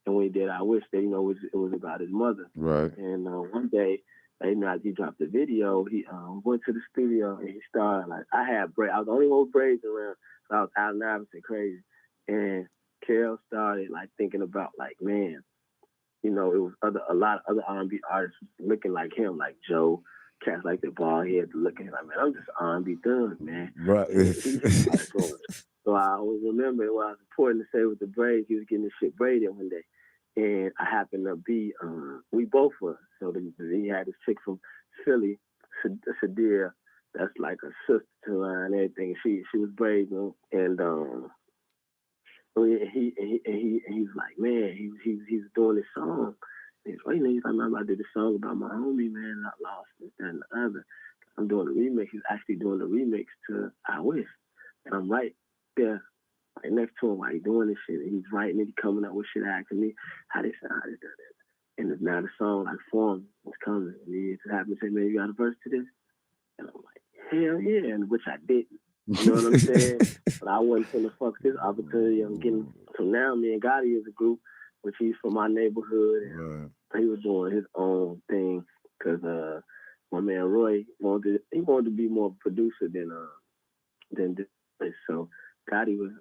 and when he did I Wish, that it was about his mother. Right. And one day, he dropped the video. He went to the studio and he started I had braids. I was the only one with braids around. So I was out nervous and crazy. And Kel started thinking about man, it was a lot of other R&B artists looking like him, like Joe, cats like the bald head looking like, man, I'm just R&B thug, man. Right. So I always remember when I was reporting to say with the braids, he was getting this shit braided one day. And I happened to be, we both were. So he had this chick from Philly, Sadir, that's like a sister to her and everything. She was braiding, and he's like, man, he's doing this song. And he's like, I did this song about my homie, man, not lost this, that, and the other. I'm doing a remix. He's actually doing a remix to I Wish. And I'm right there, right next to him while he's doing this shit. And he's writing it, he's coming up with shit, asking me how they sound, how they do that. And now the song, form was coming. And he just happened to say, man, you got a verse to this? And I'm like, hell yeah, and which I didn't. You know what I'm saying? But I wasn't finna fuck this opportunity. I'm getting, so now me and Gotti is a group, which he's from my neighborhood, and he was doing his own thing, because my man Roy wanted to be more producer than this. So Gotti was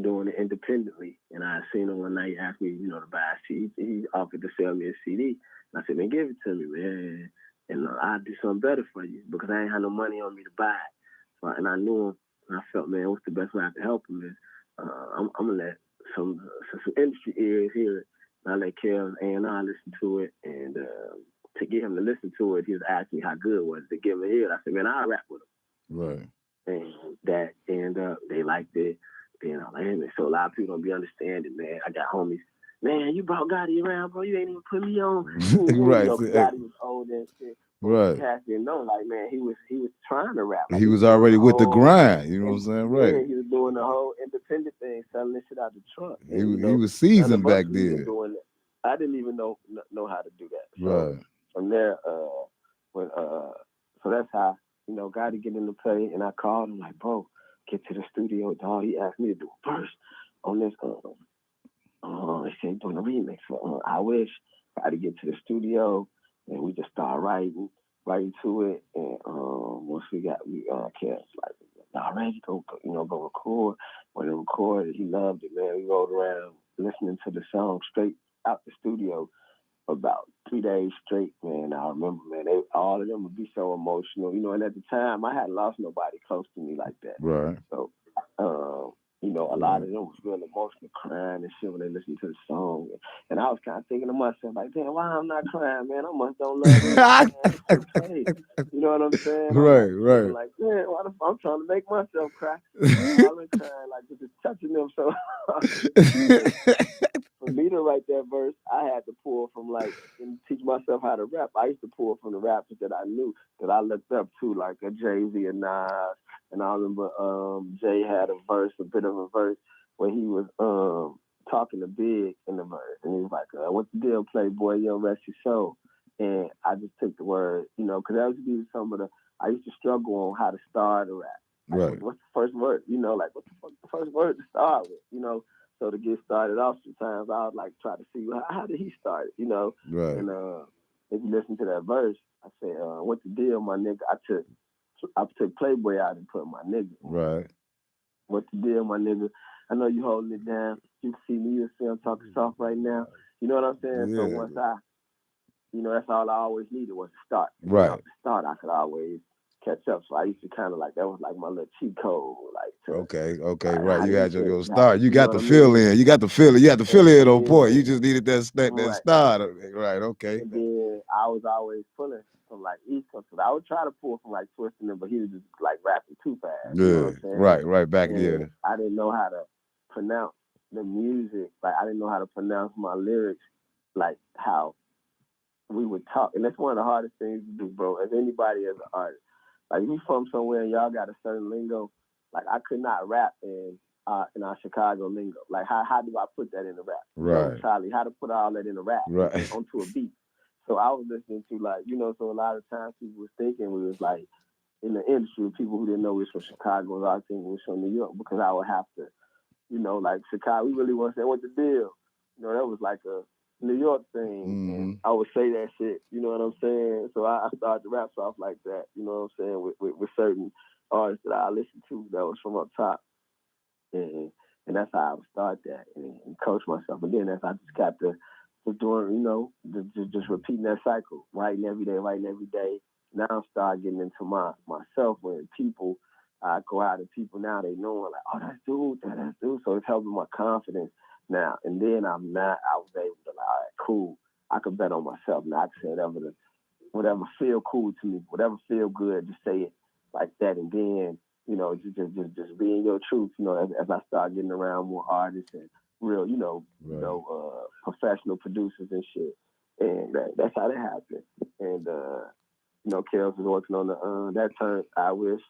doing it independently, and I seen him one night, he asked me, to buy a CD. He offered to sell me a CD, and I said, man, give it to me, man, and I'll do something better for you, because I ain't had no money on me to buy it. So, and I knew him, and I felt, man, what's the best way I can help him is I'm gonna let some industry ears hear it, and I let Kel and A&R listen to it, and to get him to listen to it, he was asking me how good it was to give him a ear. I said, man, I'll rap with him. Right. And that ended up, they liked it. Then I'm like, man, so a lot of people don't be understanding, man. I got homies, man, you brought Gotti around, bro. You ain't even put me on. Right. Gotti was old and shit. Right. Cats didn't know, man, he was trying to rap. He was already with the grind, you know what I'm saying? Right. Yeah, he was doing the whole independent thing, selling this shit out the trunk. He was seasoned back then. Doing it. I didn't even know how to do that. So right. From there, so that's how, Gotti get into play, and I called him like, bro, get to the studio, dog. He asked me to do a verse on this. He said doing a remix for I Wish. Got to get to the studio, and we just started writing to it. And once we Kev's like, y'all ready? Go record. When he recorded, he loved it, man. We rode around listening to the song straight out the studio about 3 days straight, man. I remember, man, all of them would be so emotional, and at the time, I hadn't lost nobody close to me like that. Right. So, a lot of them was real emotional, crying and shit when they listened to the song. And I was kind of thinking to myself, like, damn, why I'm not crying, man? I must don't love it. You know what I'm saying? Right. Like, man, I'm trying to make myself cry. I've been crying, like, just touching them so for me to write that verse, I had to pull from, and teach myself how to rap. I used to pull from the rappers that I knew, that I looked up to, like a Jay-Z and Nas. And I remember Jay had a bit of a verse, where he was talking to Big in the verse. And he was like, what's the deal, Playboy? Yo, rest your soul. And I just took the word, because that used to be I used to struggle on how to start a rap. Like, right. What's the first word? What the fuck the first word to start with, So to get started off, sometimes I would try to see how did he start it, Right. And if you listen to that verse, I said, what's the deal, my nigga? I took Playboy out and put my nigga. Right. What's the deal, my nigga? I know you holding it down. You can see me, you see I'm talking soft right now. You know what I'm saying? Yeah. So once that's all I always needed was to start. And right. Off the start, I could always catch up. So I used to kind of that was my little cheat code. to Okay, right. how You they had say, your start. You you know got what the I mean? fill in. You got the fill in. You had the fill in on point. You And just needed that right. start. Right. Okay. And then I was always pulling from like East Coast. So I would try to pull from like Twisting them, but he was just like rapping too fast. You know Yeah. what I'm saying? Right. Back And there. I didn't know how to pronounce the music. Like I didn't know how to pronounce my lyrics like how we would talk. And that's one of the hardest things to do, bro, as anybody as an artist. Like if you from somewhere and y'all got a certain lingo, like I could not rap in our Chicago lingo. Like how do I put that in the rap? Right. No, Charlie, how to put all that in the rap Right. onto a beat. So I was listening to like, so a lot of times people was thinking we was like in the industry, people who didn't know we was from Chicago, a lot of thinking we was from New York because I would have to, like Chicago, we really want to say, what's the deal? That was like a New York thing. And I would say that shit, you know what I'm saying? So I started to rap off like that, you know what I'm saying, with certain artists that I listened to that was from up top. And that's how I would start that and coach myself. And then as I just got to doing, just repeating that cycle, writing every day. Now I start getting into myself when people, I go out and people now they know like, oh, that's dude. So it's helping my confidence now. And then I was able to like, all right, cool. I could bet on myself now. I can say whatever feel cool to me, whatever feel good, just say it like that. And then, just being your truth, as I start getting around more artists and real, professional producers and shit. And that's how that happened. And, Kels was working on that turn, I Wish,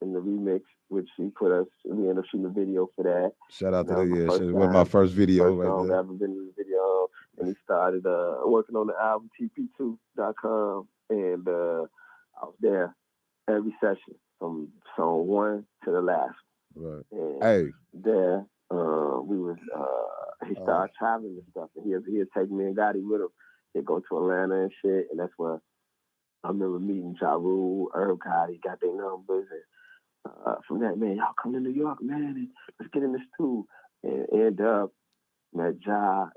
in the remix, which we ended up shooting a video for that. Shout out to with my first video right song there. Ever been in the video. And he started working on the album TP2.com. And I was there every session from song 1 to the last. Right. And there, we was he started traveling and stuff, and he'd take me and Gotti with him. He'd go to Atlanta and shit, and that's when I remember meeting Ja Rule, Herb Gotti, got their numbers, and from that, man, y'all come to New York, man, and let's get in this too. And end up, met Ja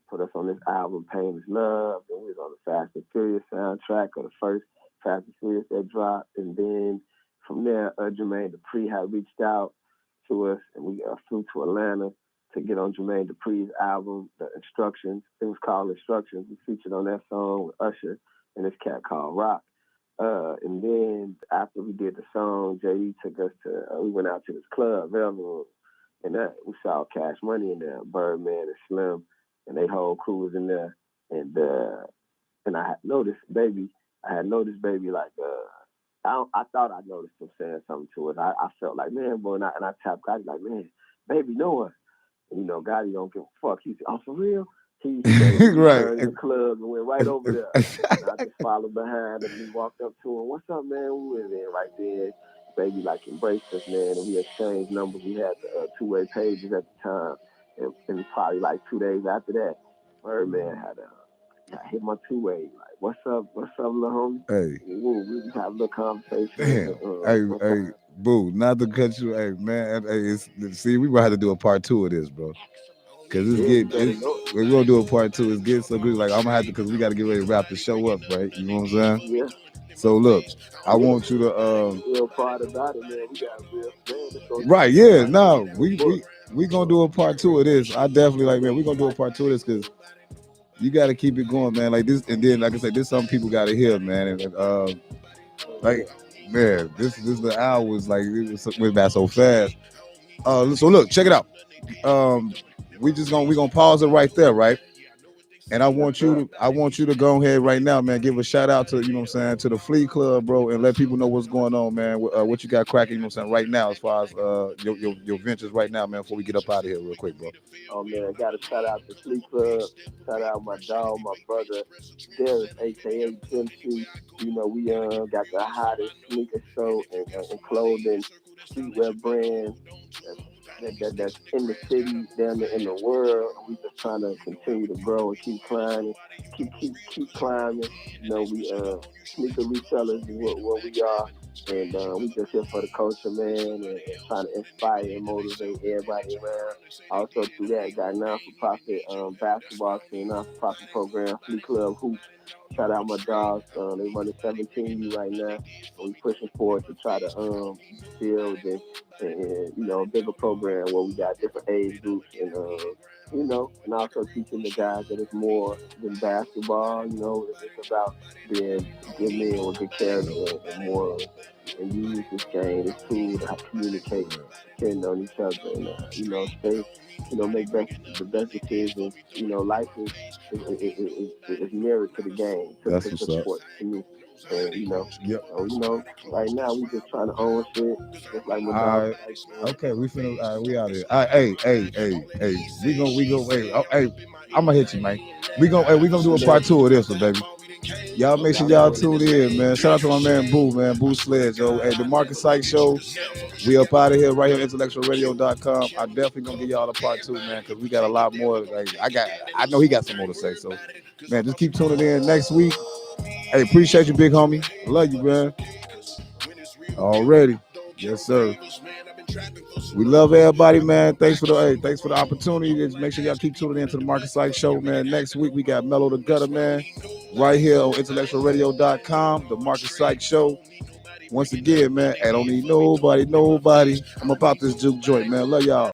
put us on this album, Pain is Love, and we was on the Fast and Furious soundtrack, or the first Fast and Furious that dropped, and then from there, Jermaine Dupri had reached out to us, and we flew to Atlanta to get on Jermaine Dupri's album, The Instructions. It was called Instructions. We featured on that song with Usher and this cat called Rock. And then after we did the song, JD took us to, we went out to this club, Velvet, and we saw Cash Money in there, Birdman and Slim, and they whole crew was in there. And I had noticed Baby like, I thought I noticed him saying something to us. I felt like, man, boy, and I tapped Gotti like, man, Baby know us. And, Gotti don't give a fuck. He said, oh, for real? He right. turned the club and went right over there. And I just followed behind him. We walked up to him. What's up, man? We were there right there. Baby, like, embraced us, man. And we exchanged numbers. We had two-way pages at the time. And probably like 2 days after that, Birdman I hit my two-way. Like, what's up, little homie? Hey. We just have a little conversation. Damn. Hey, Boo, not to cut you. Hey, man. Hey, see, we might have to do a part 2 of this, bro. Cause we're gonna do a part 2. It's getting so good. Like I'm gonna have to, cause we gotta get ready to wrap the show up, right? You know what I'm saying? Yeah. So look, I want you to real part about it, man. We got real man. Right, yeah. No, we gonna do a part 2 of this. I definitely like, man, we gonna do a part 2 of this because you gotta keep it going, man. Like this, and then like I said, this some people gotta hear, man. And like, man, this the hour was like it went by so fast. So look, check it out. We gonna pause it right there, right? And I want you to go ahead right now, man. Give a shout out to, you know what I'm saying, to the Fleet Club, bro, and let people know what's going on, man. What you got cracking, you know what I'm saying, right now, as far as your ventures right now, man, before we get up out of here real quick, bro. Oh man, gotta shout out to Fleet Club, shout out my dog, my brother, Darius, aka Dempsey. We got the hottest sneaker show and clothing streetwear brand that's in the city, down there in the world. We just trying to continue to grow and keep climbing, keep climbing. We sneaker resellers is what we are. And we just here for the culture, man, and trying to inspire and motivate everybody around. Also through that, got a non-for-profit basketball team, non-for-profit program, Flea Club Hoops. Shout out my dogs. They running 17U right now, and we pushing forward to try to build and a bigger program where we got different age groups and and also teaching the guys that it's more than basketball. It's about being good men with good character and morals, and use this game, this tool to communicate, depend on each other, and stay, make the best decisions. Life is mirrored to the game, That's to what's up. sports to me, and Yep. so right now we just trying to own shit, just like my All dog right. Sykes doing. Okay, we finna. All right, we out here. All right, hey. We go. Hey, I'm gonna hit you, man. We gonna do a part two of this one, baby. Y'all make Okay, sure I'm y'all down with tune in, man. Shout out to my man Boo, man. Boo Sledge, yo. Hey, the Marcus Sykes Show. We up out of here right here, IntellectualRadio.com. I definitely gonna give y'all a part two, man, because we got a lot more. Like, I know he got some more to say. So, man, just keep tuning in next week. Hey, appreciate you, big homie. Love you, man. Already. Yes, sir. We love everybody, man. Thanks for the opportunity. Just make sure y'all keep tuning in to the Marcus Sykes Show, man. Next week we got Mellow the Gutter, man, right here on IntellectualRadio.com, the Marcus Sykes Show. Once again, man, I don't need nobody. I'm about this juke joint, man. Love y'all.